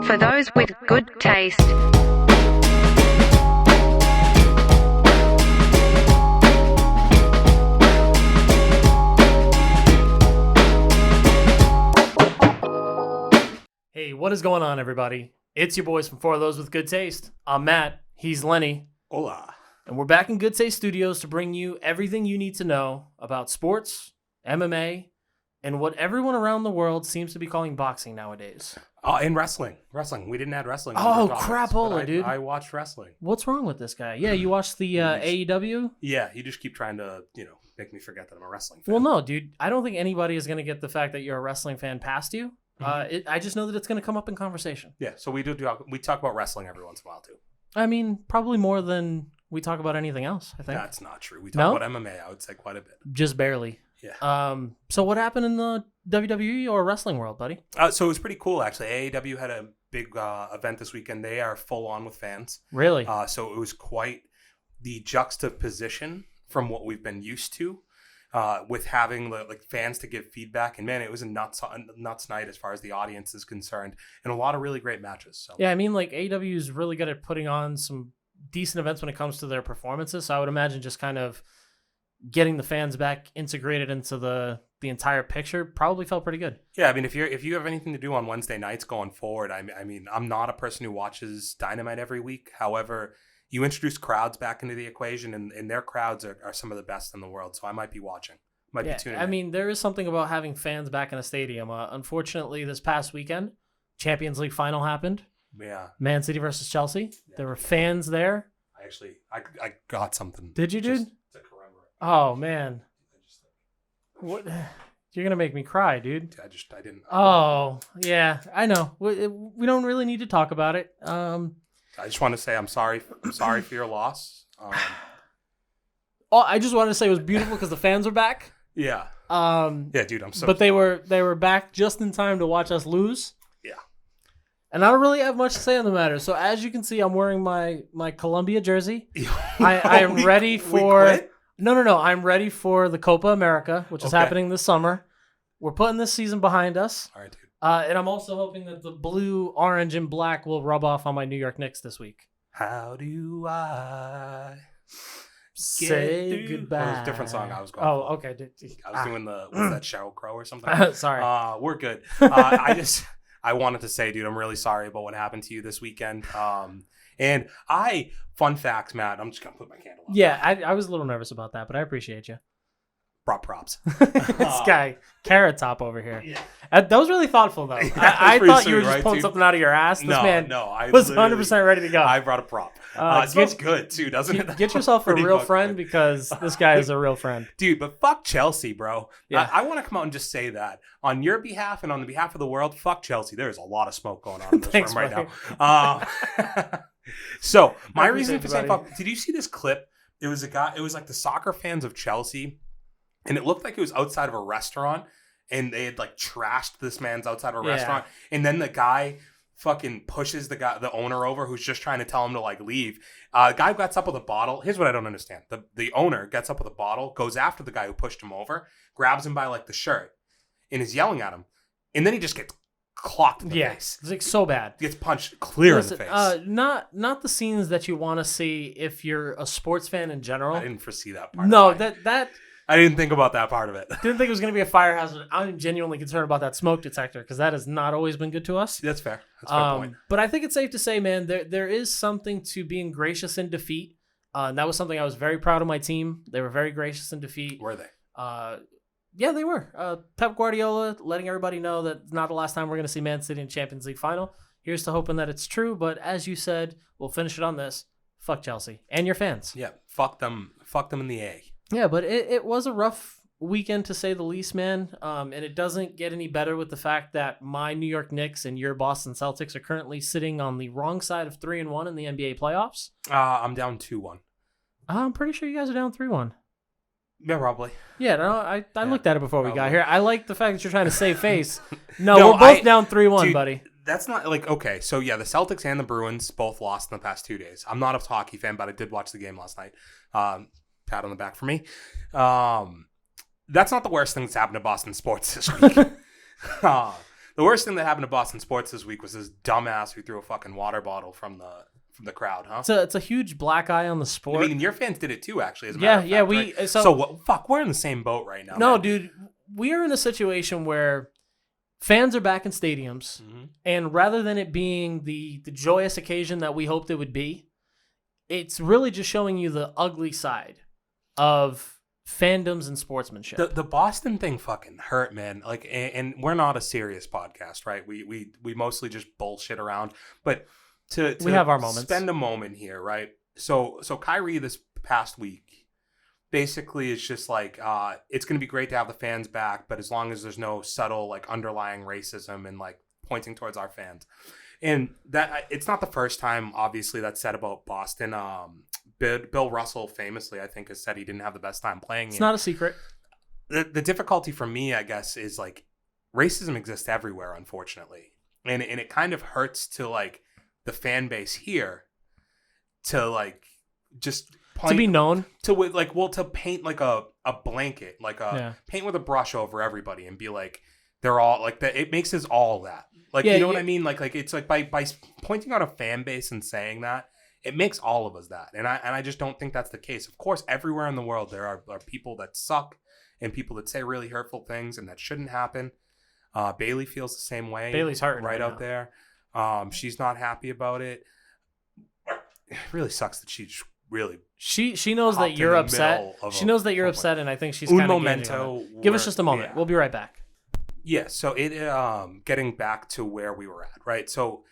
For those with good taste. Hey, what is going on, everybody? It's your boys from For Those with Good Taste. I'm Matt. He's Lenny. Hola. And we're back in Good Taste Studios to bring you everything you need to know about sports, MMA, and what everyone around the world seems to be calling boxing nowadays. And wrestling. We didn't add wrestling. Oh, crapola, dude. I watched wrestling. What's wrong with this guy? Yeah, you watched the AEW? Yeah, you just keep trying to, make me forget that I'm a wrestling fan. Well, no, dude. I don't think anybody is going to get the fact that you're a wrestling fan past you. I just know that it's going to come up in conversation. Yeah, so we talk about wrestling every once in a while, too. I mean, probably more than we talk about anything else, I think. That's not true. We talk about MMA, I would say, quite a bit. Just barely. Yeah. So what happened in the WWE or wrestling world, buddy? So it was pretty cool, actually. AEW had a big event this weekend. They are full on with fans. Really? So it was quite the juxtaposition from what we've been used to, with having like fans to give feedback. And man, it was a nuts night as far as the audience is concerned, and a lot of really great matches. So yeah, I mean, like AEW is really good at putting on some decent events when it comes to their performances. So I would imagine just kind of getting the fans back integrated into the entire picture probably felt pretty good. Yeah, I mean, if you have anything to do on Wednesday nights going forward, I mean, I'm not a person who watches Dynamite every week. However, you introduce crowds back into the equation, and their crowds are some of the best in the world. So I might be watching. Be tuning in. I mean, there is something about having fans back in a stadium. Unfortunately, this past weekend, Champions League final happened. Yeah. Man City versus Chelsea. Yeah. There were fans there. I got something. Did you, dude? To commemorate. Oh, man. What? You're going to make me cry, dude. I didn't. Oh, yeah. I know. We don't really need to talk about it. I just want to say I'm sorry. I'm sorry for your loss. I just wanted to say it was beautiful because the fans were back. Yeah. Yeah, dude. I'm so. But they were back just in time to watch us lose. Yeah. And I don't really have much to say on the matter. So as you can see, I'm wearing my Columbia jersey. I am ready for. No. I'm ready for the Copa America, which is happening this summer. We're putting this season behind us. All right, dude. And I'm also hoping that the blue, orange, and black will rub off on my New York Knicks this week. How do I say goodbye? It was a different song I was going for. Oh, okay. I was doing was that Sheryl Crow or something? Sorry. We're good. I wanted to say, dude, I'm really sorry about what happened to you this weekend. And fun fact, Matt, I'm just going to put my candle on. Yeah, I was a little nervous about that, but I appreciate you. Props. This guy, Carrot Top over here. Yeah. That was really thoughtful, though. Yeah, I thought sweet, you were just pulling something out of your ass. This man I was 100% ready to go. I brought a prop. It smells good, too, doesn't it? Get yourself a real friend because this guy is a real friend. Dude, but fuck Chelsea, bro. Yeah. I want to come out and just say that. On your behalf and on the behalf of the world, fuck Chelsea. There's a lot of smoke going on in this room right now. So, my reason for saying fuck, did you see this clip? It was like the soccer fans of Chelsea. And it looked like it was outside of a restaurant, and they had like trashed this man's outside of a restaurant. And then the guy fucking pushes the owner over, who's just trying to tell him to like leave. Guy gets up with a bottle. Here's what I don't understand: the owner gets up with a bottle, goes after the guy who pushed him over, grabs him by like the shirt, and is yelling at him. And then he just gets clocked in the face. It's like so bad. Gets punched clear in the face. Not the scenes that you want to see if you're a sports fan in general. I didn't foresee that part. No, that. I didn't think about that part of it. Didn't think it was going to be a fire hazard. I'm genuinely concerned about that smoke detector because that has not always been good to us. That's fair. That's a fair point. But I think it's safe to say, man, there is something to being gracious in defeat. And that was something I was very proud of my team. They were very gracious in defeat. Were they? Yeah, they were. Pep Guardiola letting everybody know that it's not the last time we're going to see Man City in Champions League final. Here's to hoping that it's true. But as you said, we'll finish it on this. Fuck Chelsea and your fans. Yeah, fuck them. Fuck them in the A. Yeah, but it was a rough weekend to say the least, man. And it doesn't get any better with the fact that my New York Knicks and your Boston Celtics are currently sitting on the wrong side of 3-1 in the NBA playoffs. I'm down 2-1. I'm pretty sure you guys are down 3-1. Yeah, probably. Yeah, no, I looked at it before probably. We got here. I like the fact that you're trying to save face. No, we're both down 3-1, dude, buddy. That's not like, okay, so yeah, the Celtics and the Bruins both lost in the past 2 days. I'm not a hockey fan, but I did watch the game last night. Pat on the back for me. That's not the worst thing that's happened to Boston sports this week. The worst thing that happened to Boston sports this week was this dumbass who threw a fucking water bottle from the crowd, huh? It's a huge black eye on the sport. I mean, your fans did it too, actually. As a matter of fact, right? So what? Fuck, we're in the same boat right now. No, man. dude, we are in a situation where fans are back in stadiums, and rather than it being the joyous occasion that we hoped it would be, it's really just showing you the ugly side of fandoms and sportsmanship. The Boston thing fucking hurt, man. Like, and we're not a serious podcast, right? We mostly just bullshit around, but to we have our moments. Spend a moment here, right? So Kyrie this past week basically it's just like it's going to be great to have the fans back, but as long as there's no subtle like underlying racism and like pointing towards our fans. And that it's not the first time, obviously, that's said about Boston. Bill Russell famously, I think, has said he didn't have the best time playing. It's not a secret. The difficulty for me, I guess, is like racism exists everywhere, unfortunately, and it kind of hurts to like the fan base here to like just to be known to paint like a blanket, like paint with a brush over everybody and be like they're all like that. It makes us all that. Like, you know what I mean? Like it's like by pointing out a fan base and saying that, it makes all of us that. And I just don't think that's the case. Of course, everywhere in the world, there are people that suck and people that say really hurtful things and that shouldn't happen. Bailey feels the same way. Bailey's hurting right out there. She's not happy about it. It really sucks that she just really... She knows that you're upset. She knows that you're upset, and I think she's kind of momento. Give us just a moment. Yeah. We'll be right back. Yeah, so it getting back to where we were at, right? So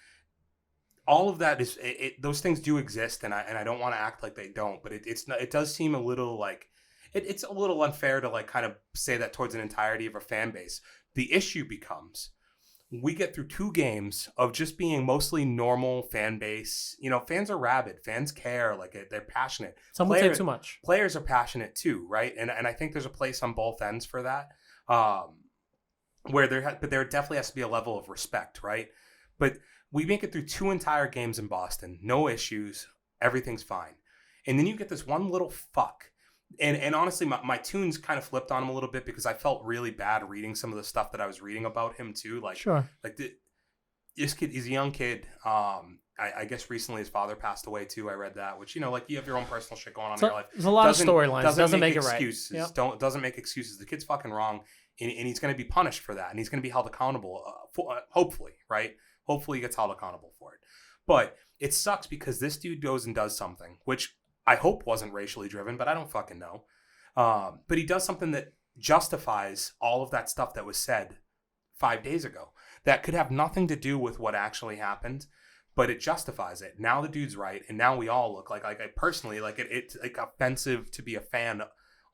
all of that is those things do exist, and I don't want to act like they don't, but it does seem a little like it's a little unfair to like kind of say that towards an entirety of a fan base. The issue becomes we get through 2 games of just being mostly normal fan base. You know, fans are rabid, fans care, like they're passionate. Some would say too much. Players are passionate too, right? And I think there's a place on both ends for that. Where there definitely has to be a level of respect, right? But we make it through 2 entire games in Boston, no issues, everything's fine. And then you get this one little fuck. And honestly, my tunes kind of flipped on him a little bit because I felt really bad reading some of the stuff that I was reading about him too. Like, sure. Like this kid, he's a young kid. I guess recently his father passed away too. I read that, which, you know, like you have your own personal shit going on in your life. There's a lot of storylines. Doesn't make excuses. It right. Yep. Doesn't make excuses. The kid's fucking wrong. And he's going to be punished for that. And he's going to be held accountable, hopefully, right? Hopefully he gets held accountable for it. But it sucks because this dude goes and does something, which I hope wasn't racially driven, but I don't fucking know. But he does something that justifies all of that stuff that was said 5 days ago. That could have nothing to do with what actually happened, but it justifies it. Now the dude's right, and now we all look like I personally, like it's like offensive to be a fan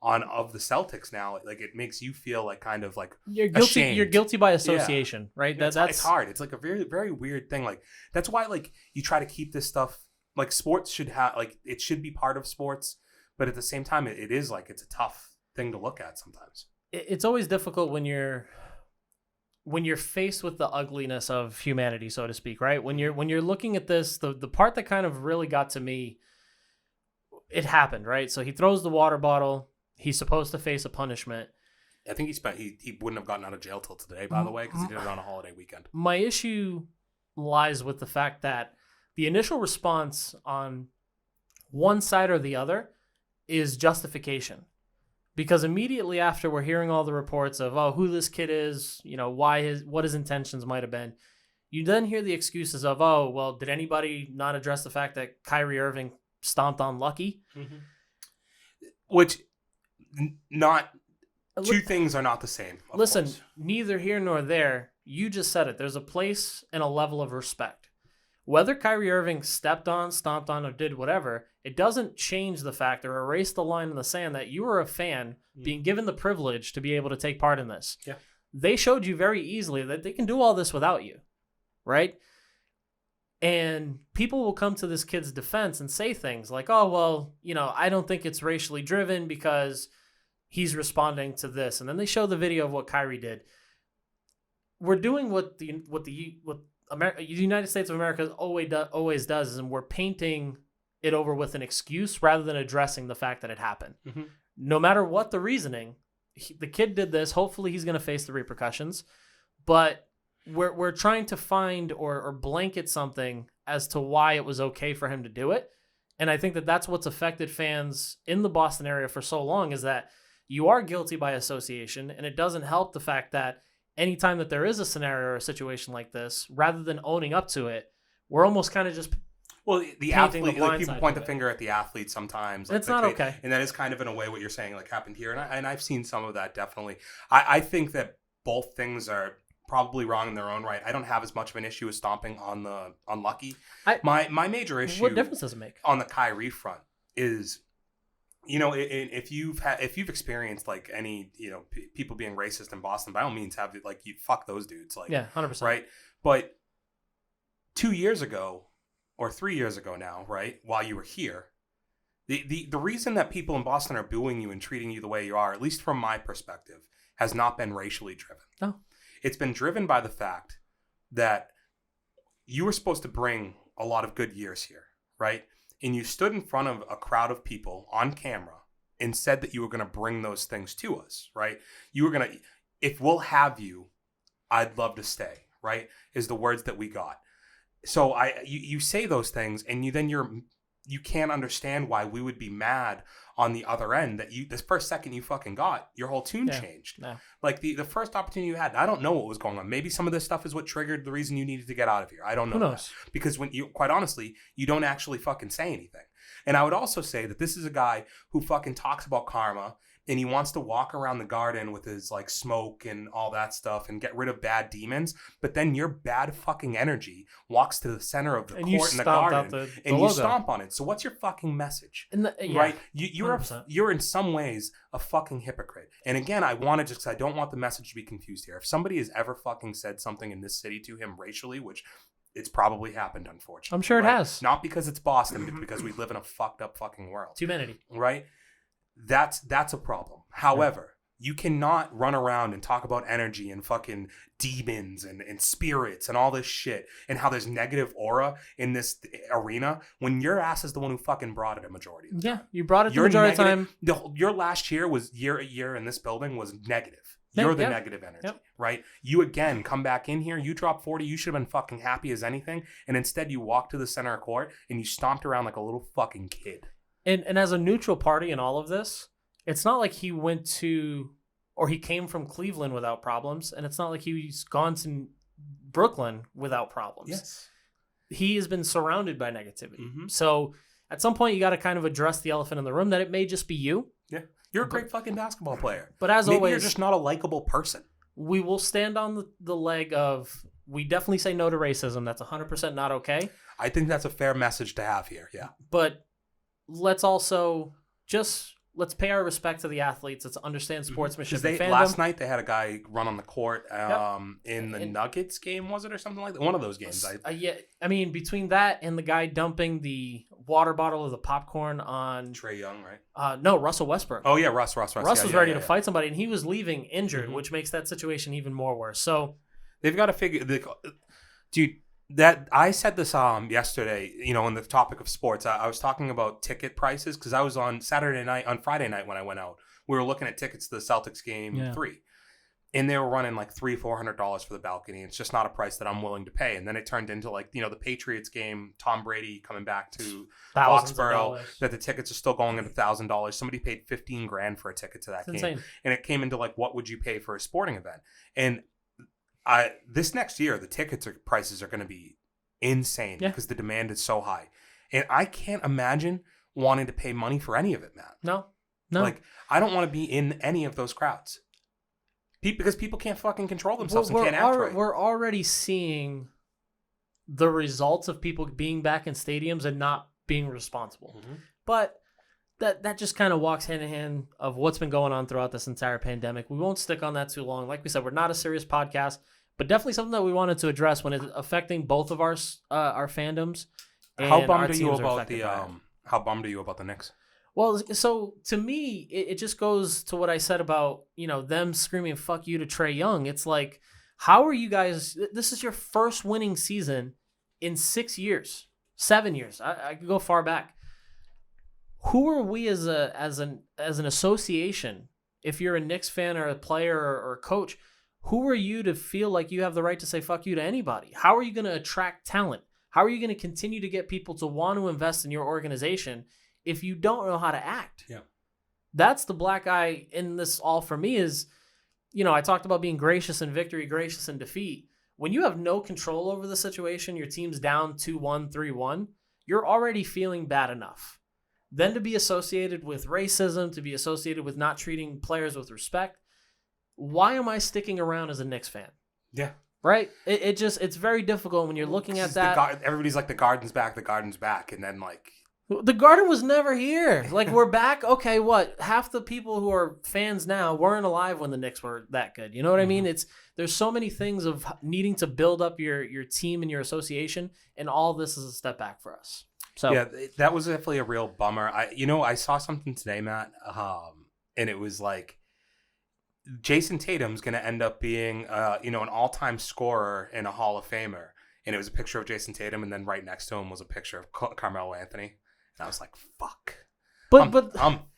of the Celtics now. Like it makes you feel like kind of like you're guilty. Ashamed. You're guilty by association, right? That's it's hard. It's like a very, very weird thing. Like that's why like you try to keep this stuff like sports should have like it should be part of sports, but at the same time it is like it's a tough thing to look at sometimes. It's always difficult when you're faced with the ugliness of humanity, so to speak, right? When you're looking at this, the part that kind of really got to me, it happened, right? So he throws the water bottle. He's supposed to face a punishment. I think he wouldn't have gotten out of jail till today, by the way, because he did it on a holiday weekend. My issue lies with the fact that the initial response on one side or the other is justification. Because immediately after we're hearing all the reports of, who this kid is, you know, what his intentions might have been, you then hear the excuses of, did anybody not address the fact that Kyrie Irving stomped on Lucky? Mm-hmm. Which... Not two things are not the same. Listen, course. Neither here nor there. You just said it. There's a place and a level of respect. Whether Kyrie Irving stepped on, stomped on, or did whatever, it doesn't change the fact or erase the line in the sand that you are a fan being given the privilege to be able to take part in this. Yeah. They showed you very easily that they can do all this without you, right? And people will come to this kid's defense and say things like, I don't think it's racially driven because he's responding to this. And then they show the video of what Kyrie did. We're doing what the United States of America always does, and we're painting it over with an excuse rather than addressing the fact that it happened. Mm-hmm. No matter what the reasoning, the kid did this. Hopefully he's going to face the repercussions. But we're trying to find or blanket something as to why it was okay for him to do it. And I think that that's what's affected fans in the Boston area for so long, is that you are guilty by association, and it doesn't help the fact that anytime that there is a scenario or a situation like this, rather than owning up to it, we're almost kind of just the athlete, like people point the finger at the athlete sometimes. Like, it's not okay. And that is kind of in a way what you're saying like happened here. And I've seen some of that, definitely. I think that both things are probably wrong in their own right. I don't have as much of an issue with stomping on the unlucky. My major issue, what difference does it make on the Kyrie front is, if you've experienced like any, people being racist in Boston, by all means have it, like, you fuck those dudes, like, yeah, 100%, right? But 2 years ago or 3 years ago now, right, while you were here, the reason that people in Boston are booing you and treating you the way you are, at least from my perspective, has not been racially driven. No. It's been driven by the fact that you were supposed to bring a lot of good years here, right? And you stood in front of a crowd of people on camera and said that you were going to bring those things to us, right? You were going to, if we'll have you, I'd love to stay, right? Is the words that we got. So you say those things, and you can't understand why we would be mad on the other end that this first second you fucking got, your whole tune changed. Yeah. Like the first opportunity you had, I don't know what was going on. Maybe some of this stuff is what triggered the reason you needed to get out of here. I don't know. Who knows? That. Because quite honestly, you don't actually fucking say anything. And I would also say that this is a guy who fucking talks about karma, and he wants to walk around the garden with his like smoke and all that stuff and get rid of bad demons. But then your bad fucking energy walks to the center of the court in the garden and you stomp on it. So what's your fucking message? Right? You're in some ways a fucking hypocrite. And again, I want to because I don't want the message to be confused here. If somebody has ever fucking said something in this city to him racially, which it's probably happened, unfortunately. I'm sure it has. Not because it's Boston, but because we live in a fucked up fucking world. Humanity. Right? That's a problem. However, you cannot run around and talk about energy and fucking demons and spirits and all this shit and how there's negative aura in this arena when your ass is the one who fucking brought it a majority of the time. You brought it the majority of the time. Your last year was year in this building was negative. You're the negative energy, right? You again come back in here, you drop 40, you should have been fucking happy as anything, and instead you walked to the center of court and you stomped around like a little fucking kid. And as a neutral party in all of this, it's not like he went to, or he came from Cleveland without problems, and it's not like he's gone to Brooklyn without problems. Yes. He has been surrounded by negativity. Mm-hmm. So at some point, you got to kind of address the elephant in the room that it may just be you. Yeah. You're a great fucking basketball player. But as Maybe always, you're just not a likable person. We will stand on the leg of, we definitely say no to racism. That's 100% not okay. I think that's a fair message to have here. Yeah. But let's also let's pay our respect to the athletes. Let's understand sportsmanship and fandom. Last night they had a guy run on the court in the Nuggets game, was it, or something like that? One of those games. I mean, between that and the guy dumping the water bottle of the popcorn on Trae Young, right? No, Russell Westbrook. Oh yeah, Russ was ready to fight somebody, and he was leaving injured, which makes that situation even more worse. So they've got to figure, dude. That I said this yesterday, on the topic of sports. I was talking about ticket prices because I was on Friday night when I went out. We were looking at tickets to the Celtics game 3, and they were running like $300-$400 for the balcony. It's just not a price that I'm willing to pay. And then it turned into like the Patriots game, Tom Brady coming back to Foxborough, that the tickets are still going at $1,000. Somebody paid $15,000 for a ticket to that game, insane. And it came into like, what would you pay for a sporting event? And this next year, the prices are going to be insane because the demand is so high. And I can't imagine wanting to pay money for any of it, man. No. Like, I don't want to be in any of those crowds. Because people can't fucking control themselves and can't act right. We're already seeing the results of people being back in stadiums and not being responsible. Mm-hmm. But that just kind of walks hand in hand of what's been going on throughout this entire pandemic. We won't stick on that too long. Like we said, we're not a serious podcast. But definitely something that we wanted to address when it's affecting both of our fandoms. How bummed are you about the Knicks? Well, so to me, it just goes to what I said about them screaming "fuck you" to Trae Young. It's like, how are you guys? This is your first winning season in 6 years, 7 years. I could go far back. Who are we as an association? If you're a Knicks fan or a player or a coach, who are you to feel like you have the right to say fuck you to anybody? How are you going to attract talent? How are you going to continue to get people to want to invest in your organization if you don't know how to act? Yeah. That's the black eye in this all for me is, I talked about being gracious in victory, gracious in defeat. When you have no control over the situation, your team's down 2-1, 3-1, you're already feeling bad enough. Then to be associated with racism, to be associated with not treating players with respect, why am I sticking around as a Knicks fan? Yeah. Right? It's very difficult when you're looking at that. Everybody's like, the garden's back. And then like... The garden was never here. Like, we're back. Okay, what? Half the people who are fans now weren't alive when the Knicks were that good. You know what I mean? There's so many things of needing to build up your team and your association, and all this is a step back for us. So yeah, that was definitely a real bummer. I saw something today, Matt, and it was like Jason Tatum's going to end up being an all-time scorer and a Hall of Famer. And it was a picture of Jason Tatum, and then right next to him was a picture of Carmelo Anthony. And I was like, fuck. I'm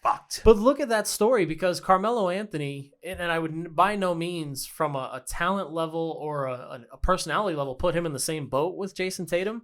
fucked. But look at that story, because Carmelo Anthony, and I would by no means from a talent level or a personality level put him in the same boat with Jason Tatum.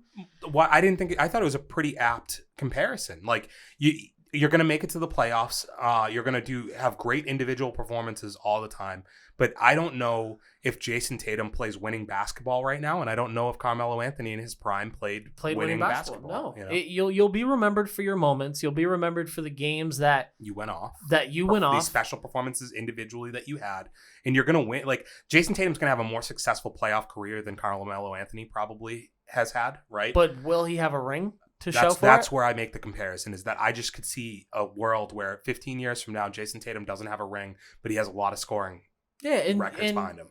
Well, I thought it was a pretty apt comparison. Like, you're going to make it to the playoffs. You're going to have great individual performances all the time. But I don't know if Jason Tatum plays winning basketball right now, and I don't know if Carmelo Anthony in his prime played winning basketball. No, you'll be remembered for your moments. You'll be remembered for the games that you went off. These special performances individually that you had, and you're going to win. Like, Jason Tatum's going to have a more successful playoff career than Carmelo Anthony probably has had, right? But will he have a ring? That's where I make the comparison, is that I just could see a world where 15 years from now, Jason Tatum doesn't have a ring, but he has a lot of scoring records behind him.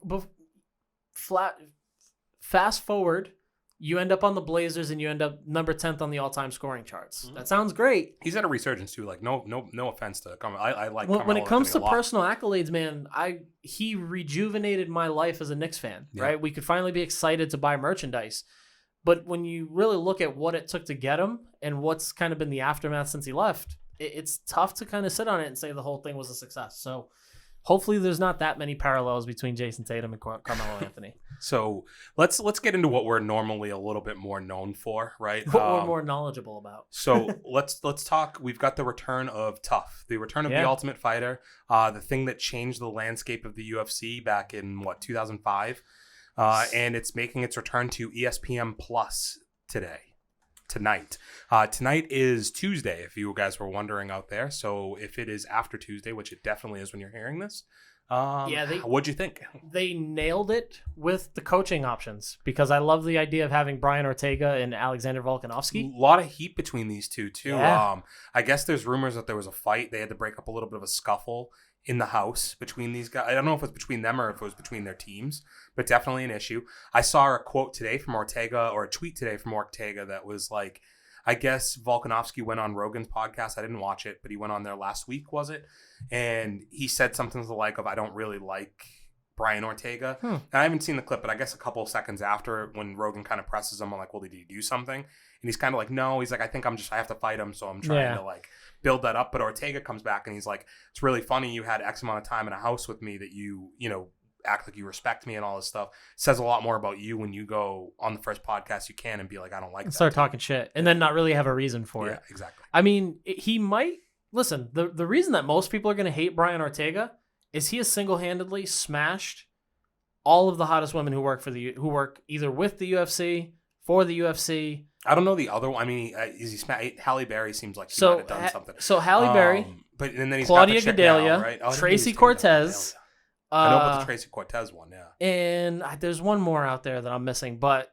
Fast forward, you end up on the Blazers and you end up number 10th on the all-time scoring charts. Mm-hmm. That sounds great. He's had a resurgence too. Like, no offense to Carmelo. I like when Carmelo it comes to Anthony a lot. personal accolades, man. He rejuvenated my life as a Knicks fan. Yeah. Right, we could finally be excited to buy merchandise. But when you really look at what it took to get him and what's kind of been the aftermath since he left, it's tough to kind of sit on it and say the whole thing was a success. So hopefully there's not that many parallels between Jason Tatum and Carmelo Anthony. So let's get into what we're normally a little bit more known for, right? What we're more knowledgeable about. So let's talk. We've got the return of Tough, the return of the Ultimate Fighter, the thing that changed the landscape of the UFC back in 2005. And it's making its return to ESPN Plus tonight. Tonight is Tuesday, if you guys were wondering out there. So if it is after Tuesday, which it definitely is when you're hearing this, what'd you think? They nailed it with the coaching options, because I love the idea of having Brian Ortega and Alexander Volkanovski. A lot of heat between these two, too. Yeah. I guess there's rumors that there was a fight. They had to break up a little bit of a scuffle in the house between these guys. I don't know if it was between them or if it was between their teams, but definitely an issue. I saw a quote today from Ortega, or a tweet today from Ortega, that was like, I guess Volkanovski went on Rogan's podcast. I didn't watch it, but he went on there last week, was it? And he said something to the like of, I don't really like Brian Ortega. And I haven't seen the clip, but I guess a couple of seconds after, when Rogan kind of presses him, I'm like, well, did he do something? And he's kind of like, no. He's like, I think I have to fight him, so I'm trying to like build that up. But Ortega comes back and he's like, it's really funny. You had X amount of time in a house with me that you act like you respect me and all this stuff. Says a lot more about you when you go on the first podcast you can and be like, I don't like that. Start talking shit and then not really have a reason for it. Yeah, exactly. I mean, he might listen. The reason that most people are going to hate Brian Ortega is he has single-handedly smashed all of the hottest women who work either with the UFC, for the UFC. I don't know the other one. I mean, Halle Berry seems like she might have done something. So Halle Berry, and then he's Claudia got the Gadelha, now, right? Tracy Cortez. I know about the Tracy Cortez one, yeah. And there's one more out there that I'm missing, but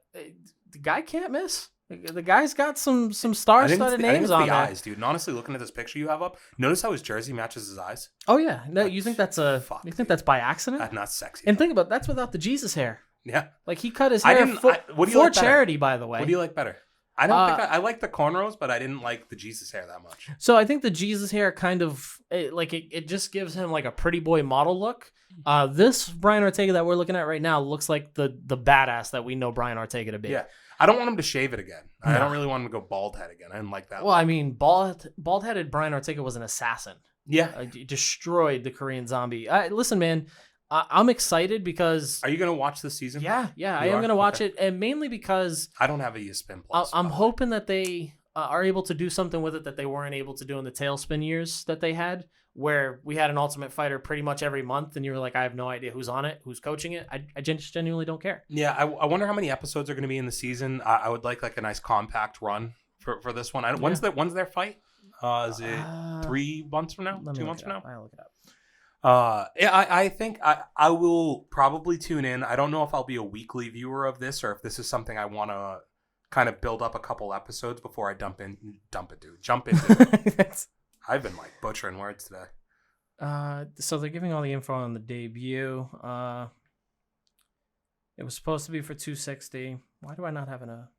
the guy can't miss. The guy's got some star-studded names on the there. Eyes, dude. And honestly, looking at this picture you have up, notice how his jersey matches his eyes. Oh yeah, no, you think that's by accident? That's not sexy. And think about that's without the Jesus hair. Yeah, like he cut his hair for charity, by the way. What do you like better? I don't think I like the cornrows, but I didn't like the Jesus hair that much. So I think the Jesus hair kind of it just gives him like a pretty boy model look. This Brian Ortega that we're looking at right now looks like the badass that we know Brian Ortega to be. Yeah. I don't want him to shave it again. No. I don't really want him to go bald head again. I didn't like that. Well, I mean, bald-headed Brian Ortega was an assassin. Yeah. He destroyed the Korean Zombie. Listen, man, I'm excited because Are you going to watch this season? I am are? going to watch Okay. it, and mainly because I don't have a ESPN Plus. I'm by the way. hoping that they are able to do something with it that they weren't able to do in the Tailspin years that they had, where we had an Ultimate Fighter pretty much every month, and you were like, I have no idea who's on it, who's coaching it. I just genuinely don't care. Yeah, I wonder how many episodes are going to be in the season. I would like a nice compact run for this one. When's their fight? Is it 3 months from now? 2 months from now? I'll look it up. I think I will probably tune in. I don't know if I'll be a weekly viewer of this or if this is something I want to kind of build up a couple episodes before I jump into it. I've been like butchering words today. So they're giving all the info on the debut. It was supposed to be for 260. Why do I not have a?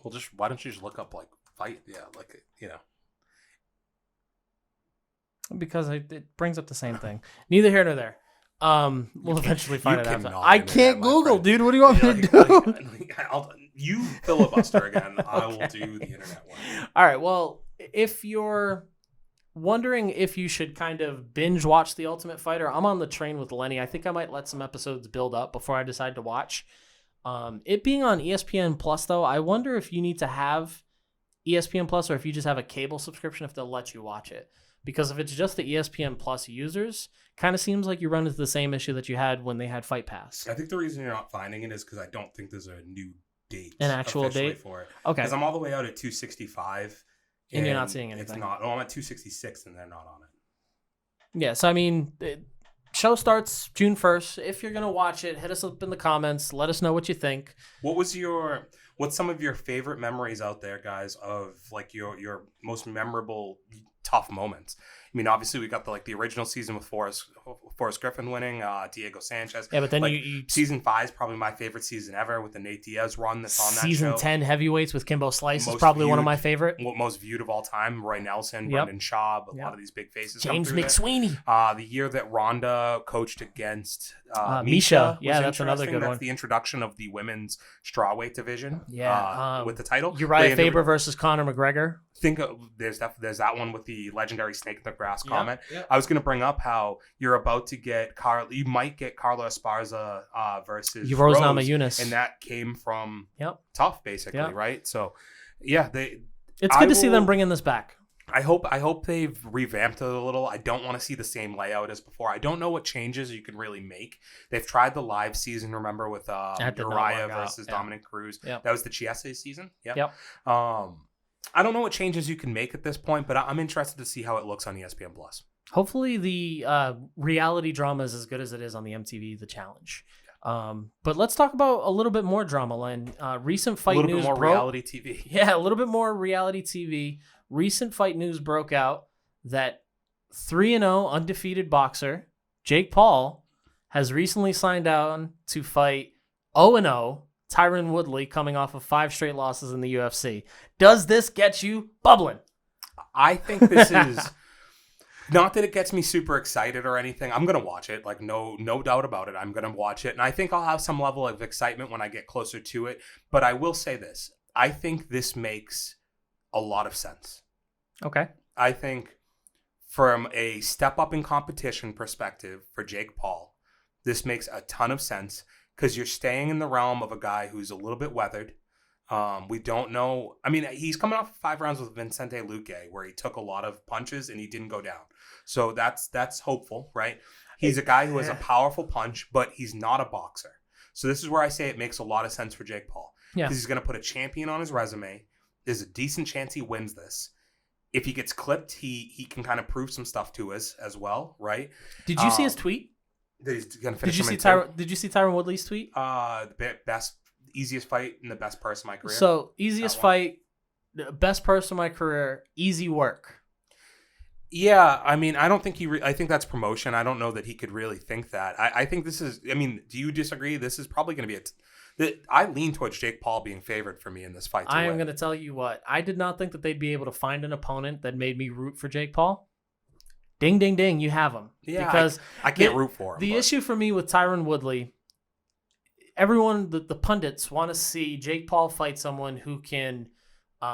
Well, why don't you just look up like fight? Yeah, Because it brings up the same thing. Neither here nor there. We'll eventually find it out. cannot I internet, can't my Google, friend. dude. What do you want me to do? You filibuster again. I will do the internet one. All right. Well, if you're wondering if you should kind of binge watch The Ultimate Fighter, I'm on the train with Lenny. I think I might let some episodes build up before I decide to watch. It being on ESPN Plus, though, I wonder if you need to have ESPN Plus or if you just have a cable subscription, if they'll let you watch it. Because if it's just the ESPN Plus users, kind of seems like you run into the same issue that you had when they had Fight Pass. I think the reason you're not finding it is because I don't think there's a new date. An actual date for it. Okay. Because I'm all the way out at 265. And you're not seeing anything. It's not. Oh, I'm at 266 and they're not on it. Yeah, so I mean, show starts June 1st. If you're going to watch it, hit us up in the comments. Let us know what you think. What's some of your favorite memories out there, guys, of like your most memorable tough moments? I mean, obviously we got the original season with Forrest Griffin winning, Diego Sanchez. Yeah, but then season 5 is probably my favorite season ever with the Nate Diaz run that's on that show. Season 10 heavyweights with Kimbo Slice is probably one of my favorite. Most viewed of all time. Roy Nelson, Brendan Schaub, a lot of these big faces. James McSweeney. The year that Ronda coached against Misha. Yeah, that's another good one. That's the introduction of the women's strawweight division. Yeah, with the title. Uriah Faber versus Conor McGregor. There's that one with the legendary snake in the grass comment. Yep. I was going to bring up how you're about to get you might get Carla Esparza versus Rose Namajunas, and that came from Tough, basically, Yep. right? So, yeah, it's good to see them bringing this back. I hope they've revamped it a little. I don't want to see the same layout as before. I don't know what changes you can really make. They've tried the live season, remember, with Uriah versus Dominic Cruz. Yep. That was the Chiesa season. Yep. I don't know what changes you can make at this point, but I'm interested to see how it looks on ESPN Plus. Hopefully the reality drama is as good as it is on the MTV The Challenge. But let's talk about a little bit more drama, Len. Recent fight news. A little bit more reality TV. Yeah, a little bit more reality TV. Recent fight news broke out that 3-0 undefeated boxer Jake Paul has recently signed on to fight 0-0 Tyron Woodley, coming off of 5 straight losses in the UFC. Does this get you bubbling? I think this is not that it gets me super excited or anything. I'm going to watch it. Like, no doubt about it. I'm going to watch it. And I think I'll have some level of excitement when I get closer to it. But I will say this. I think this makes a lot of sense. Okay. I think from a step up in competition perspective for Jake Paul, this makes a ton of sense. Because you're staying in the realm of a guy who's a little bit weathered. We don't know. I mean, he's coming off 5 rounds with Vicente Luque, where he took a lot of punches and he didn't go down. So that's hopeful, right? He's a guy who has a powerful punch, but he's not a boxer. So this is where I say it makes a lot of sense for Jake Paul. Yeah. Because he's going to put a champion on his resume. There's a decent chance he wins this. If he gets clipped, he can kind of prove some stuff to us as well, right? Did you see his tweet? He's gonna finish Did you see Tyron Woodley's tweet? The easiest fight and the best person in my career. So easiest fight, best person in my career, easy work. Yeah, I mean, I don't think I think that's promotion. I don't know that he could really think that. I think this is. I mean, do you disagree? This is probably going to be I lean towards Jake Paul being favored for me in this fight. I am going to tell you what. I did not think that they'd be able to find an opponent that made me root for Jake Paul. Ding, ding, ding, you have him. Yeah, because I can't root for him. The issue for me with Tyron Woodley, everyone, the pundits want to see Jake Paul fight someone who can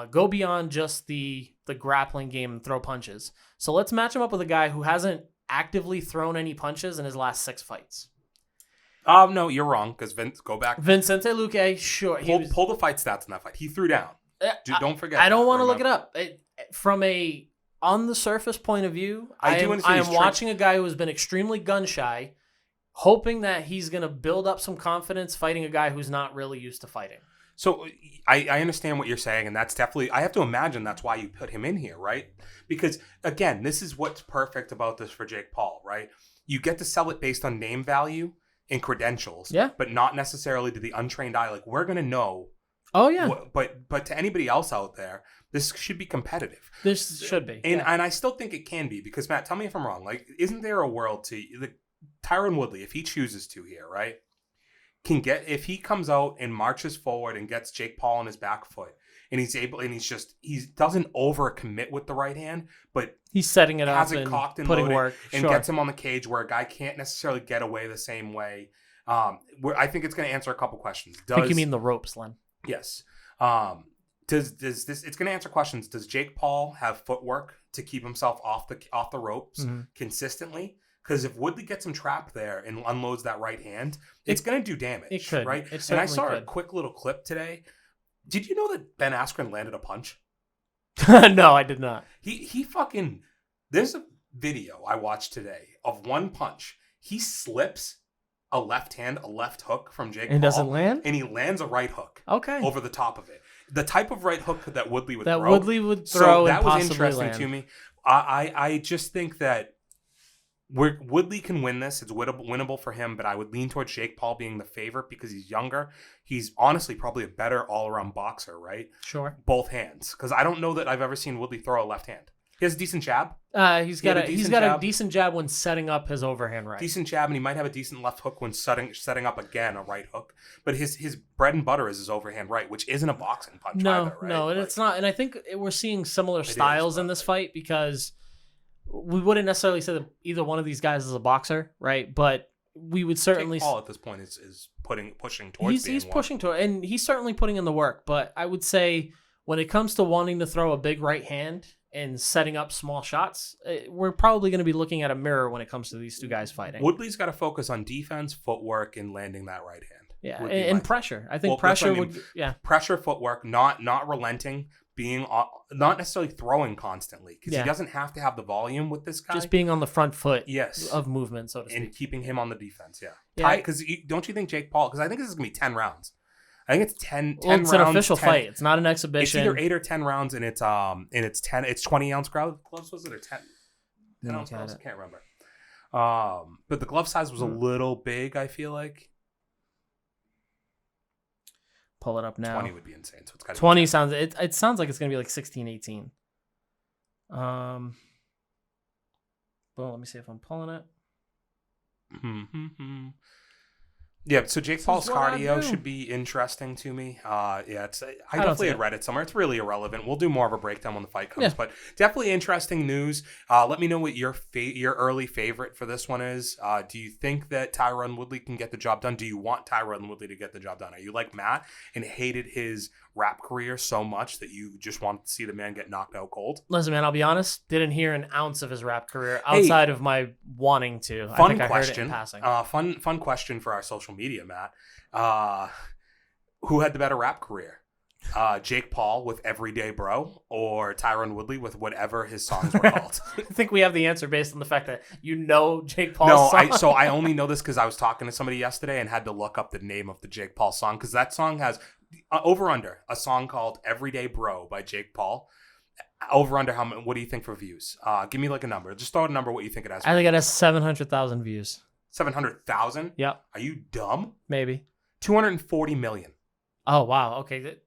go beyond just the grappling game and throw punches. So let's match him up with a guy who hasn't actively thrown any punches in his last 6 fights. No, you're wrong, because go back. Vicente Luque, sure. Pull the fight stats in that fight. He threw down. Don't forget. I don't want to look it up. From a on the surface point of view, I am watching a guy who has been extremely gun shy, hoping that he's going to build up some confidence fighting a guy who's not really used to fighting. So I understand what you're saying, and that's definitely, I have to imagine that's why you put him in here, right? Because, again, this is what's perfect about this for Jake Paul, right? You get to sell it based on name value and credentials, but not necessarily to the untrained eye. Like, we're going to know. Oh, yeah. But to anybody else out there, this should be competitive. This should be. And I still think it can be, because, Matt, tell me if I'm wrong. Like, isn't there a world to Tyron Woodley, if he chooses to here, right? If he comes out and marches forward and gets Jake Paul on his back foot, and he doesn't overcommit with the right hand, but he's setting it up, has it and cocked and putting loaded, work, and gets him on the cage where a guy can't necessarily get away the same way. I think it's going to answer a couple questions. I think you mean the ropes, Len. Yes. Does this? It's going to answer questions. Does Jake Paul have footwork to keep himself off the ropes consistently? Because if Woodley gets him trapped there and unloads that right hand, it's going to do damage. It could, right? And I saw a quick little clip today. Did you know that Ben Askren landed a punch? No, I did not. He fucking. There's a video I watched today of one punch. He slips a left hook from Jake Paul. And doesn't land? And he lands a right hook. Okay. Over the top of it. The type of right hook that Woodley would throw. So that was interesting to me. I just think that Woodley can win this. It's winnable for him, but I would lean towards Jake Paul being the favorite because he's younger. He's honestly probably a better all-around boxer, right? Sure. Both hands. Because I don't know that I've ever seen Woodley throw a left hand. He has a decent jab. He's got a decent jab when setting up his overhand right. Decent jab, and he might have a decent left hook when setting up again a right hook. But his bread and butter is his overhand right, which isn't a boxing punch either, right? No, and it's not. And I think we're seeing similar styles in this fight because we wouldn't necessarily say that either one of these guys is a boxer, right? But we would certainly. Jake Paul at this point is pushing towards. He's pushing toward, and he's certainly putting in the work. But I would say when it comes to wanting to throw a big right hand and setting up small shots, we're probably going to be looking at a mirror when it comes to these two guys fighting. Woodley's got to focus on defense, footwork, and landing that right hand. Yeah, and pressure. I think pressure would. Yeah, pressure, footwork, not relenting. Being not necessarily throwing constantly because he doesn't have to have the volume with this guy. Just being on the front foot yes. of movement, so to speak. And keeping him on the defense, yeah. Because don't you think Jake Paul, because I think this is going to be 10 rounds. I think it's 10 it's rounds. It's an official fight. It's not an exhibition. It's either 8 or 10 rounds, and it's 20 ounce gloves, was it, or 10 ounce gloves? I can't remember. But the glove size was a little big, I feel like. Pull it up now. 20 would be insane. So it's got 20 sounds. It sounds like it's gonna be like 16, 18. Well, let me see if I'm pulling it. Yeah, so Jake Paul's cardio should be interesting to me. I definitely had read it somewhere. It's really irrelevant. We'll do more of a breakdown when the fight comes, but definitely interesting news. Let me know what your early favorite for this one is. Do you think that Tyron Woodley can get the job done? Do you want Tyron Woodley to get the job done? Are you like Matt and hated his rap career so much that you just want to see the man get knocked out cold? Listen, man, I'll be honest. Didn't hear an ounce of his rap career outside of my wanting to. I think I heard it in passing. Fun question for our social media, Matt. Who had the better rap career? Jake Paul with Everyday Bro or Tyron Woodley with whatever his songs were called? I think we have the answer based on the fact that you know Jake Paul's song. So I only know this because I was talking to somebody yesterday and had to look up the name of the Jake Paul song because that song has over under a song called Everyday Bro by Jake Paul. Over under how many? What do you think for views? Give me like a number. Just throw a number. What you think it has? I think it has 700,000 views. 700,000? Yep. Are you dumb? Maybe 240 million. Oh wow. Okay.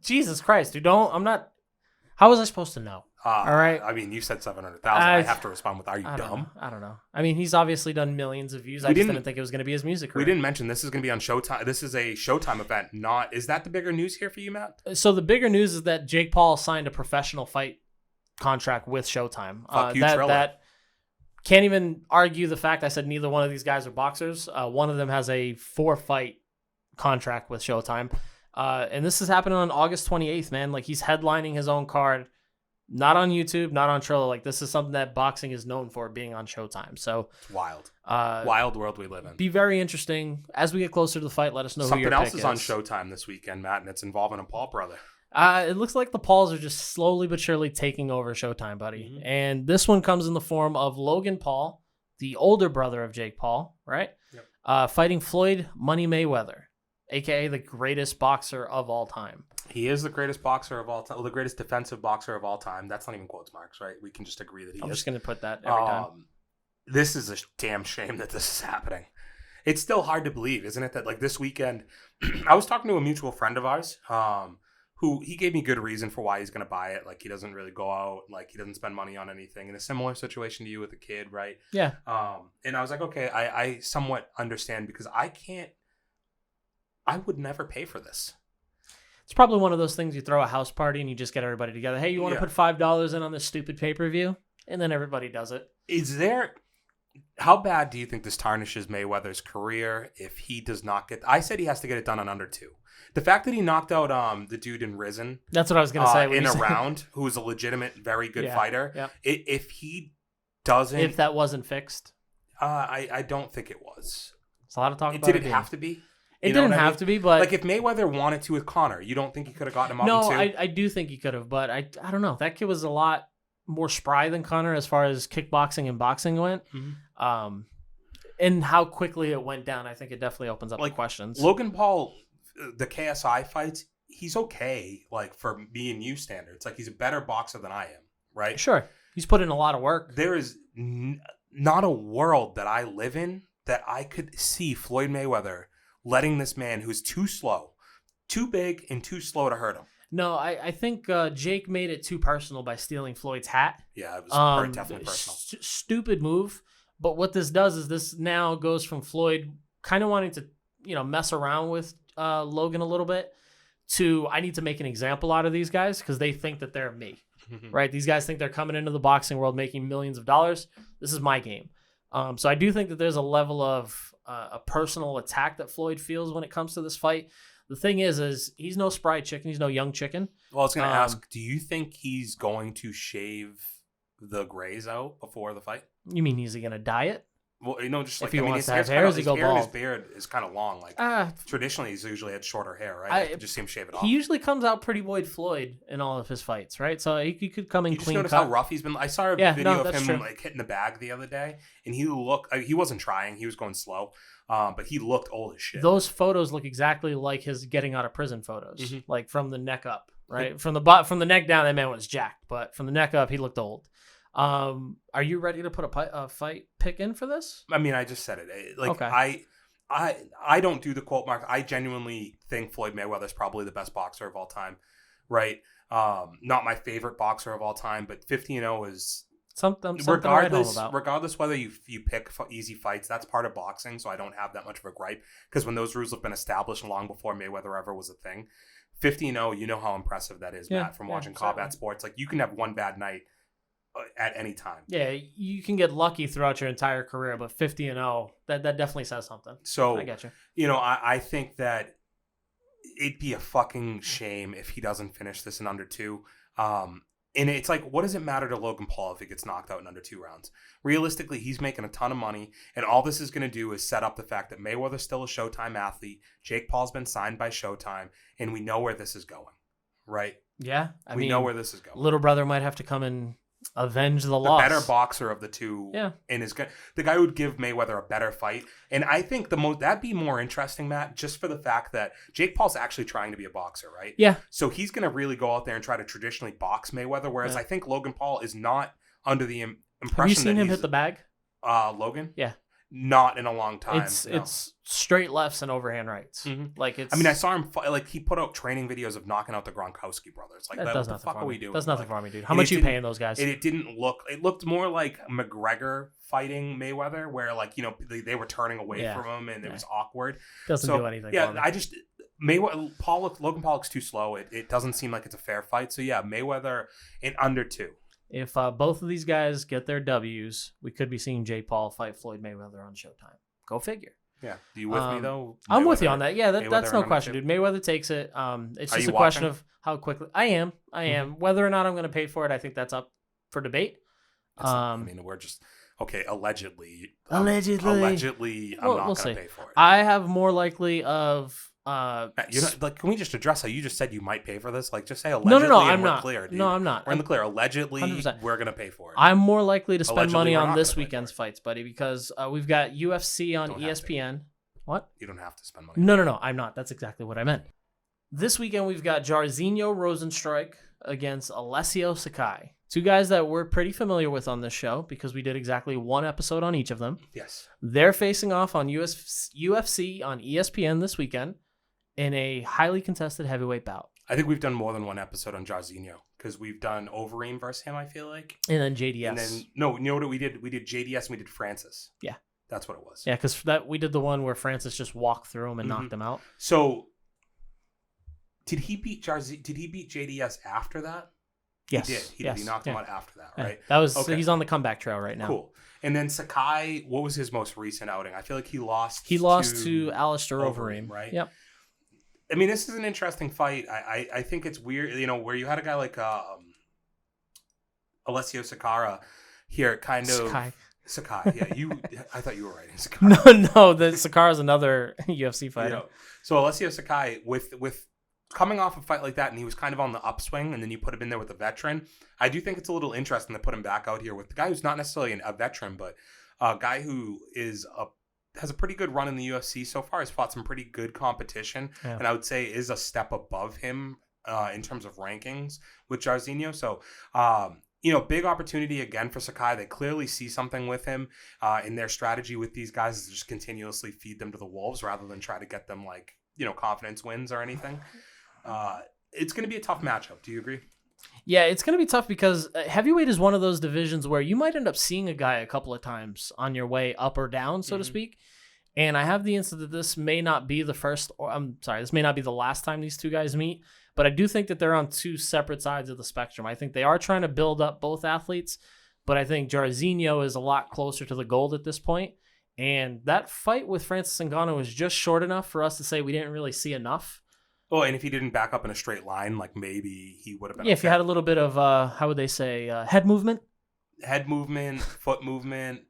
Jesus Christ, dude! I'm not. How was I supposed to know? All right. I mean, you said 700,000. I have to respond with, "Are you dumb?" I don't know. I mean, he's obviously done millions of views. I just didn't think it was going to be his music career. We didn't mention this is going to be on Showtime. This is a Showtime event. Is that the bigger news here for you, Matt? So the bigger news is that Jake Paul signed a professional fight contract with Showtime. Fuck you, Triller. That can't even argue the fact I said neither one of these guys are boxers. One of them has a 4-fight contract with Showtime. And this is happening on August 28th, man. Like, he's headlining his own card Not on YouTube, not on Trello. Like, this is something that boxing is known for, being on Showtime. So it's wild. Wild world we live in. Be very interesting. As we get closer to the fight, let us know who your pick is. Something else is on Showtime this weekend, Matt, and it's involving a Paul brother. It looks like the Pauls are just slowly but surely taking over Showtime, buddy. Mm-hmm. And this one comes in the form of Logan Paul, the older brother of Jake Paul, right? Yep. Fighting Floyd Money Mayweather, a.k.a. the greatest boxer of all time. He is the greatest boxer of all time, the greatest defensive boxer of all time. That's not even quotes marks, right? We can just agree that he is. I'm just going to put that every time. This is a damn shame that this is happening. It's still hard to believe, isn't it? That like this weekend, I was talking to a mutual friend of ours, who he gave me good reason for why he's going to buy it. Like, he doesn't really go out, like he doesn't spend money on anything, in a similar situation to you with a kid, right? Yeah. And I was like, okay, I somewhat understand, because I would never pay for this. It's probably one of those things you throw a house party and you just get everybody together. Hey, you want to put $5 in on this stupid pay-per-view? And then everybody does it. How bad do you think this tarnishes Mayweather's career if he does not get... I said he has to get it done in under 2. The fact that he knocked out the dude in Risen... That's what I was going to say. In a round, who was a legitimate, very good fighter. Yeah. If he doesn't... If that wasn't fixed? I don't think it was. It's a lot of talk about it. Did it have to be? It didn't have to be, but... Like, if Mayweather wanted to with Conor, you don't think he could have gotten him up in 2? No, I do think he could have, but I don't know. That kid was a lot more spry than Conor as far as kickboxing and boxing went. Mm-hmm. And how quickly it went down, I think it definitely opens up the questions. Logan Paul, the KSI fights, he's okay, like, for me and you standards. Like, he's a better boxer than I am, right? Sure. He's put in a lot of work. There is not a world that I live in that I could see Floyd Mayweather letting this man who's too slow, too big, and too slow to hurt him. No, I think Jake made it too personal by stealing Floyd's hat. Yeah, it was definitely personal. Stupid move. But what this does is this now goes from Floyd kind of wanting to, mess around with Logan a little bit to, I need to make an example out of these guys because they think that they're me, right? These guys think they're coming into the boxing world making millions of dollars. This is my game. So I do think that there's a level of a personal attack that Floyd feels when it comes to this fight. The thing is he's no spry chicken. He's no young chicken. Well, I was going to ask, do you think he's going to shave the grays out before the fight? You mean he's going to dye it? Well, just like, if he wants to have hair, does he go bald? His beard is kind of long. Like, traditionally, he's usually had shorter hair, right? I just see him shave it off. He usually comes out pretty Boyd Floyd in all of his fights, right? So he could come in clean cut. Notice how rough he's been. I saw a video of him like hitting the bag the other day, and he looked. He wasn't trying. He was going slow, but he looked old as shit. Those photos look exactly like his getting out of prison photos, like from the neck up, right? From the neck down, that man was jacked, but from the neck up, he looked old. Are you ready to put a fight pick in for this? I mean, I just said it. Like, okay. I don't do the quote mark. I genuinely think Floyd Mayweather is probably the best boxer of all time, right? Not my favorite boxer of all time, but 50-0 is something regardless whether you pick easy fights. That's part of boxing, so I don't have that much of a gripe because when those rules have been established long before Mayweather ever was a thing, 50-0, you know how impressive that is, Matt, from watching combat sports. Like, you can have one bad night at any time. Yeah, you can get lucky throughout your entire career, but 50-0, that definitely says something. So I get you. I think that it'd be a fucking shame if he doesn't finish this in under 2. And it's like, what does it matter to Logan Paul if he gets knocked out in under 2 rounds? Realistically, he's making a ton of money, and all this is going to do is set up the fact that Mayweather's still a Showtime athlete. Jake Paul's been signed by Showtime, and we know where this is going, right? Yeah, we know where this is going. Little brother might have to come and avenge the loss. The better boxer of the two, and the guy who would give Mayweather a better fight. And I think that'd be more interesting, Matt, just for the fact that Jake Paul's actually trying to be a boxer, right? Yeah. So he's going to really go out there and try to traditionally box Mayweather, whereas I think Logan Paul is not under the impression. Have you seen him hit the bag? Logan? Yeah. Not in a long time. It's straight lefts and overhand rights. Mm-hmm. Like it's. I mean, I saw him he put out training videos of knocking out the Gronkowski brothers. Like, what the fuck are we doing? Does nothing for me, dude. How much are you paying those guys? It didn't look. It looked more like McGregor fighting Mayweather, where they were turning away from him and it was awkward. Doesn't do anything. Yeah, I just Logan Paul looks too slow. It doesn't seem like it's a fair fight. So yeah, Mayweather in under 2. If both of these guys get their W's, we could be seeing Jake Paul fight Floyd Mayweather on Showtime. Go figure. Yeah. Do you with me though? I'm with Mayweather- you on that. Yeah, that's Mayweather no number question, 2? dude. Mayweather takes it. It's Are just you a question watching? of how quickly. I am. Whether or not I'm going to pay for it, I think that's up for debate. I mean, we're just okay. Allegedly, I'm We'll not going see. to pay for it. I have more likely of. You know, like, can we just address how you just said you might pay for this? Like, just say allegedly. No, and I'm we're not. Clear, dude. No, I'm not. We're in the clear. Allegedly, 100%. we're going to pay for it. I'm more likely to spend Allegedly, money we're on not this gonna pay weekend's for it. fights, buddy, because we've got UFC on Don't have to. ESPN. What? You don't have to spend money. No, I'm not. That's exactly what I meant. This weekend, we've got Jairzinho Rozenstruik against Alessio Sakai. Two guys that we're pretty familiar with on this show because we did exactly one episode on each of them. Yes. They're facing off on UFC on ESPN this weekend in a highly contested heavyweight bout. I think we've done more than one episode on Jairzinho because we've done Overeem versus him, I feel like. And then JDS. And then, no, you know what we did? We did JDS and we did Francis. Yeah. That's what it was. Yeah, because we did the one where Francis just walked through him and knocked him out. So, did he beat JDS after that? Yes. He did. He did. He knocked him out after that, Yeah. right? That was Okay. He's on the comeback trail right now. Cool. And then Sakai, what was his most recent outing? I feel like he lost. He lost to Alistair Overeem, right? Yep. I mean, this is an interesting fight. I think it's weird, you know, where you had a guy like Alessio Sakara here, kind of. Sakai. Yeah, I thought you were writing Sakai. No, the Sakara's another UFC fighter. You know, so Alessio Sakai with coming off a fight like that, and he was kind of on the upswing, and then you put him in there with a veteran. I do think it's a little interesting to put him back out here with the guy who's not necessarily a veteran, but a guy who has a pretty good run in the UFC so far. Has fought some pretty good competition, and I would say is a step above him in terms of rankings with Jairzinho. So, you know, big opportunity again for Sakai. They clearly see something with him in their strategy with these guys is just continuously feed them to the wolves rather than try to get them like, you know, confidence wins or anything. It's going to be a tough matchup. Do you agree? Yeah, it's going to be tough because heavyweight is one of those divisions where you might end up seeing a guy a couple of times on your way up or down, so to speak. And I have the instinct that this may not be this may not be the last time these two guys meet, but I do think that they're on two separate sides of the spectrum. I think they are trying to build up both athletes, but I think Jairzinho is a lot closer to the gold at this point. And that fight with Francis Ngannou was just short enough for us to say we didn't really see enough. Oh, and if he didn't back up in a straight line, like maybe he would have been. Yeah, if you had a little bit of, how would they say, head movement? Head movement, foot movement.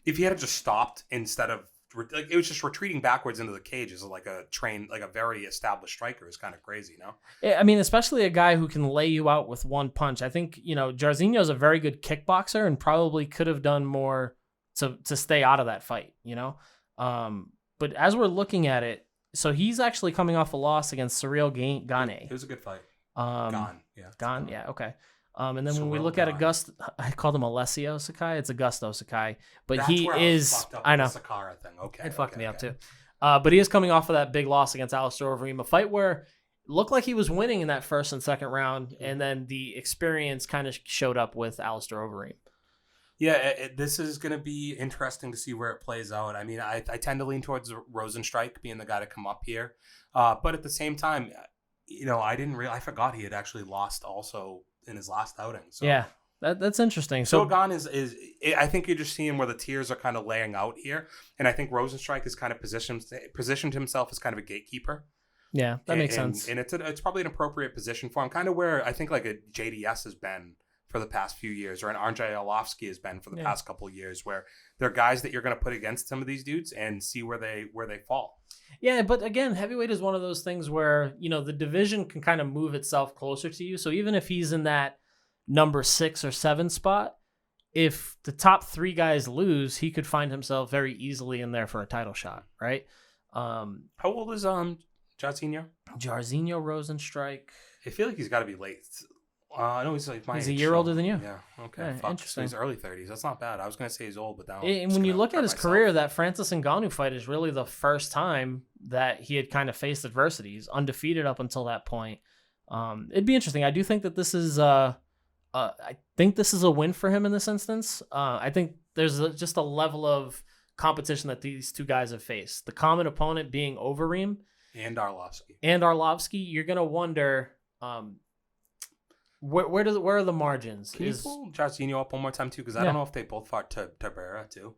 If he had just stopped instead of, like, it was just retreating backwards into the cage as like a very established striker is kind of crazy, no? Yeah, I mean, especially a guy who can lay you out with one punch. I think, you know, Jairzinho is a very good kickboxer and probably could have done more to stay out of that fight, you know? But as we're looking at it, so he's actually coming off a loss against Cyril Gane. It was a good fight. Gane, yeah, okay. And then when we Cyril look at Gane. I called him Alessio Sakai. It's Augusto Sakai, but That's he where is. fucked up I know with the Sakara thing. Okay, it fucked me up too. But he is coming off of that big loss against Alistair Overeem, a fight where it looked like he was winning in that first and second round, and then the experience kind of showed up with Alistair Overeem. Yeah, this is going to be interesting to see where it plays out. I mean, I tend to lean towards Rozenstruik being the guy to come up here. But at the same time, you know, I forgot he had actually lost also in his last outing. So. Yeah, that's interesting. So Gane is I think you're just seeing where the tiers are kind of laying out here. And I think Rozenstruik has kind of positioned himself as kind of a gatekeeper. Yeah, that makes sense. And it's probably an appropriate position for him, kind of where I think like a JDS has been for the past few years, or an Andrei Arlovsky has been for the past couple of years, where they're guys that you're going to put against some of these dudes and see where they fall. Yeah, but again, heavyweight is one of those things where, you know, the division can kind of move itself closer to you. So even if he's in that number 6 or 7 spot, if the top 3 guys lose, he could find himself very easily in there for a title shot, right? How old is Jairzinho? Jairzinho Rozenstruik. I feel like he's got to be late. I know he's like my He's age, a year older than you. Yeah. Okay. Yeah, Fuck. interesting. So he's early 30s. That's not bad. I was gonna say he's old, but now. And when you look at his career, that Francis Ngannou fight is really the first time that he had kind of faced adversity. He's undefeated up until that point. It'd be interesting. I do think that this is I think this is a win for him in this instance. I think there's just a level of competition that these two guys have faced. The common opponent being Overeem and Arlovsky. You're gonna wonder. Where are the margins? Can you pull Jairzinho up one more time too? Because I don't know if they both fought Tabera too.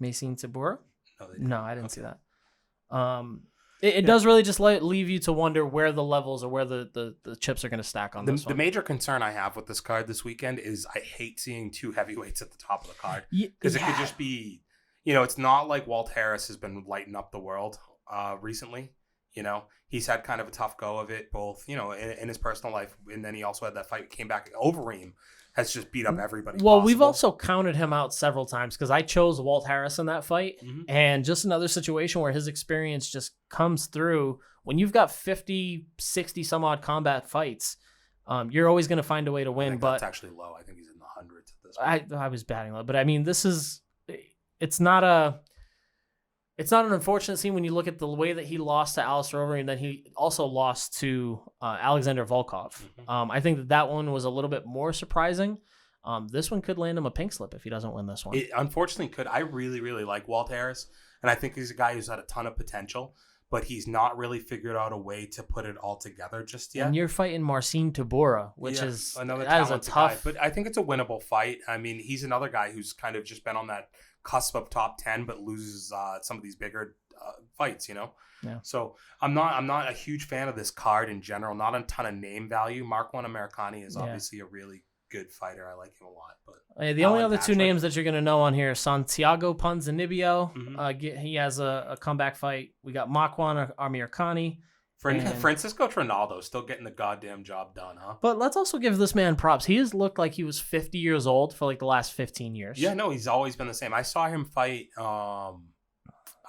Macine Tabora? No, I didn't see that. It does really just leave you to wonder where the levels or where the chips are going to stack on this one. The major concern I have with this card this weekend is I hate seeing two heavyweights at the top of the card. Because it could just be, it's not like Walt Harris has been lighting up the world recently. He's had kind of a tough go of it, both, in his personal life. And then he also had that fight, came back. Overeem has just beat up everybody. Well, we've also counted him out several times because I chose Walt Harris in that fight. Mm-hmm. And just another situation where his experience just comes through. When you've got 50, 60 some odd combat fights, you're always going to find a way to win. But that's actually low. I think he's in the hundreds at this point. I was batting low. But I mean, it's not an unfortunate scene when you look at the way that he lost to Alistair Overeem, and then he also lost to Alexander Volkov. Mm-hmm. I think that one was a little bit more surprising. This one could land him a pink slip if he doesn't win this one. It unfortunately could. I really, really like Walt Harris, and I think he's a guy who's had a ton of potential, but he's not really figured out a way to put it all together just yet. And you're fighting Marcin Tybura, which is another talented guy. But I think it's a winnable fight. I mean, he's another guy who's kind of just been on that cusp of top 10, but loses some of these bigger fights, Yeah. So I'm not a huge fan of this card in general. Not a ton of name value. Mark-One Americani is obviously a really good fighter. I like him a lot. But the only other two names that you're going to know on here, Santiago Ponzinibbio. Mm-hmm. He has a comeback fight. We got Mark-One Americani. Francisco Trinaldo still getting the goddamn job done, huh? But let's also give this man props. He has looked like he was 50 years old for like the last 15 years. Yeah, no, he's always been the same. I saw him fight.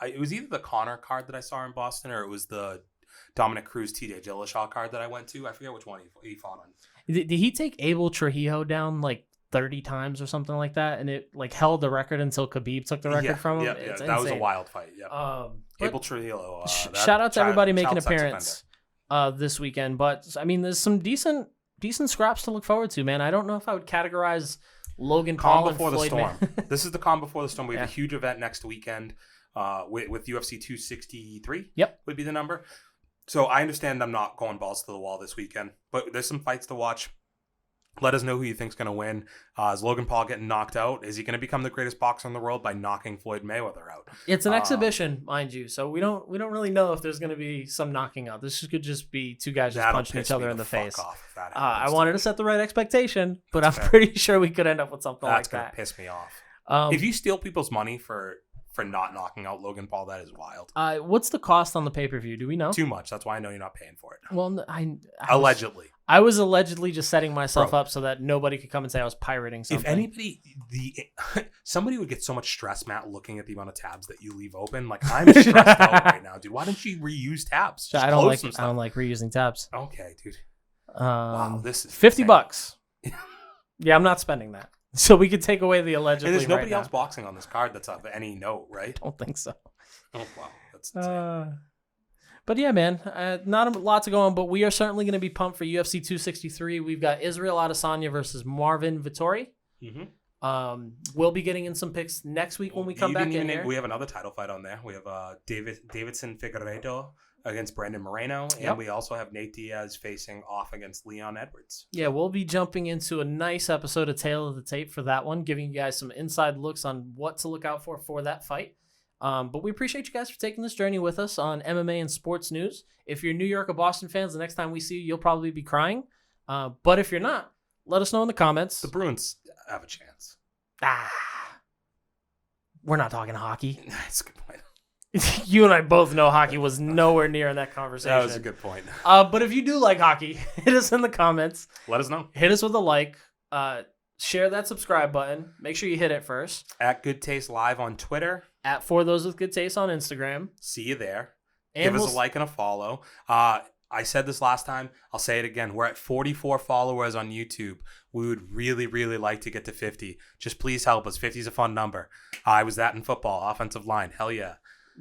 It was either the Connor card that I saw in Boston, or it was the Dominic Cruz TJ Dillashaw card that I went to. I forget which one he fought on. Did he take Abel Trujillo down like 30 times or something like that, and it like held the record until Khabib took the record from him? Yeah, that was a wild fight. Yeah, Abel Trujillo. Shout out to everybody making an appearance this weekend. But I mean, there's some decent scraps to look forward to, man. I don't know if I would categorize Logan Paul and Floyd Storm. This is the calm before the storm. We have a huge event next weekend with UFC 263. Yep, would be the number. So I understand I'm not going balls to the wall this weekend, but there's some fights to watch. Let us know who you think's going to win. Is Logan Paul getting knocked out? Is he going to become the greatest boxer in the world by knocking Floyd Mayweather out? It's an exhibition, mind you, so we don't really know if there's going to be some knocking out. This could just be two guys just punching each other in the face. I wanted to set the right expectation, but I'm pretty sure we could end up with something like that. That's going to piss me off. If you steal people's money for not knocking out Logan Paul, that is wild. What's the cost on the pay-per-view? Do we know? Too much. That's why I know you're not paying for it. Well, allegedly. I was allegedly just setting myself up so that nobody could come and say I was pirating something. If anybody, somebody would get so much stress, Matt, looking at the amount of tabs that you leave open. Like, I'm stressed out right now, dude. Why don't you reuse tabs? I don't like reusing tabs. Okay, dude. Wow, this is $50. Yeah, I'm not spending that. So we could take away the allegedly. And there's nobody else boxing on this card that's of any note, right? I don't think so. Oh, wow. That's insane. But yeah, man, not a lot to go on, but we are certainly going to be pumped for UFC 263. We've got Israel Adesanya versus Marvin Vettori. Mm-hmm. We'll be getting in some picks next week when we come back in here. We have another title fight on there. We have Davidson Figueiredo against Brandon Moreno, and we also have Nate Diaz facing off against Leon Edwards. Yeah, we'll be jumping into a nice episode of Tale of the Tape for that one, giving you guys some inside looks on what to look out for that fight. But we appreciate you guys for taking this journey with us on MMA and sports news. If you're New York or Boston fans, the next time we see you, you'll probably be crying. But if you're not, let us know in the comments. The Bruins have a chance. We're not talking hockey. That's a good point. You and I both know hockey was nowhere near in that conversation. That was a good point. But if you do like hockey, hit us in the comments. Let us know. Hit us with a like. Share that subscribe button. Make sure you hit it first. At Good Taste Live on Twitter. At For Those With Good Taste on Instagram. See you there. And give us a like and a follow. I said this last time. I'll say it again. We're at 44 followers on YouTube. We would really, really like to get to 50. Just please help us. 50 is a fun number. I was that in football. Offensive line. Hell yeah.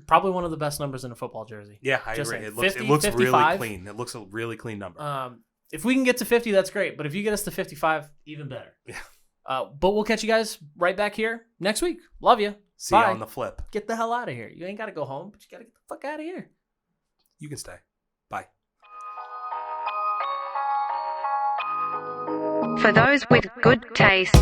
Probably one of the best numbers in a football jersey. Yeah, I agree. It looks really clean. It looks a really clean number. If we can get to 50, that's great. But if you get us to 55, even better. Yeah. But we'll catch you guys right back here next week. Love you. See you on the flip. Get the hell out of here. You ain't got to go home, but you got to get the fuck out of here. You can stay. Bye. For those with good taste.